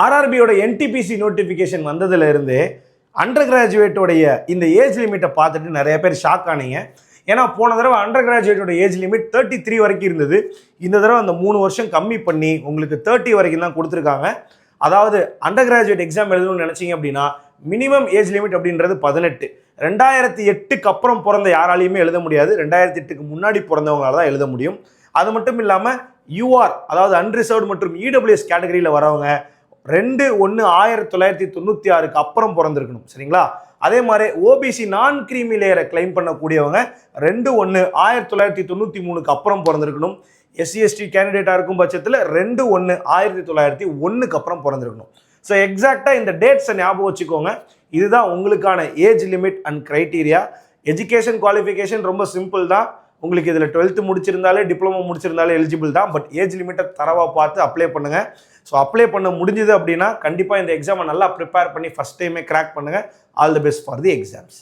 ஆர்ஆர்பியோட NTPC notification வந்ததுல இருந்து under கிராஜுவேட்டோடைய இந்த ஏஜ் லிமிட்டை பார்த்துட்டு நிறைய பேர் ஷாக் ஆனீங்க. ஏன்னா போன தடவை அண்டர் கிராஜுவேட்டோட ஏஜ் லிமிட் 33 வரைக்கும் இருந்தது. இந்த தடவை அந்த 3 வருஷம் கம்மி பண்ணி உங்களுக்கு 30 வரைக்கும் தான் கொடுத்துருக்காங்க. அதாவது அண்டர் கிராஜுவேட் எக்ஸாம் எழுதணும்னு நினைச்சீங்க அப்படின்னா மினிமம் ஏஜ் லிமிட் அப்படின்றது 18. 2008க்கு அப்புறம் பிறந்த யாராலையுமே எழுத முடியாது. 2008க்கு முன்னாடி பிறந்தவங்களால தான் எழுத முடியும். அது மட்டும் இல்லாமல் யூஆர் அதாவது அன்ரிசர்வ்டு மற்றும் இடபிள்யூஎஸ் கேட்டகரியில் வரவங்க 2/1/1996க்கு அப்புறம் பிறந்திருக்கணும். சரிங்களா? அதே மாதிரி ஓபிசி நான் கிரீமி லேயரை கிளைம் பண்ணக்கூடியவங்க 2/1/1993க்கு அப்புறம் பிறந்திருக்கணும். எஸ்சி/எஸ்டி கேண்டிடேட்டாக இருக்கும் பட்சத்தில் 2/1/1901க்கு அப்புறம் பிறந்திருக்கணும். ஸோ எக்ஸாக்டாக இந்த டேட்ஸை ஞாபகம் வச்சுக்கோங்க. இதுதான் உங்களுக்கான age limit and criteria. Education qualification ரொம்ப சிம்பிள் தான். உங்களுக்கு இதில் 12th முடிச்சிருந்தாலே டிப்ளமோ முடிச்சிருந்தாலே எலிஜிபிள் தான். பட் ஏஜ் லிமிட்டை தரவாக பார்த்து அப்ளை பண்ணுங்கள். ஸோ அப்ளை பண்ண முடிஞ்சுது அப்படின்னா கண்டிப்பாக இந்த எக்ஸாமை நல்லா ப்ரிப்பேர் பண்ணி ஃபஸ்ட் டைமே கிராக் பண்ணுங்கள். All the best for the exams.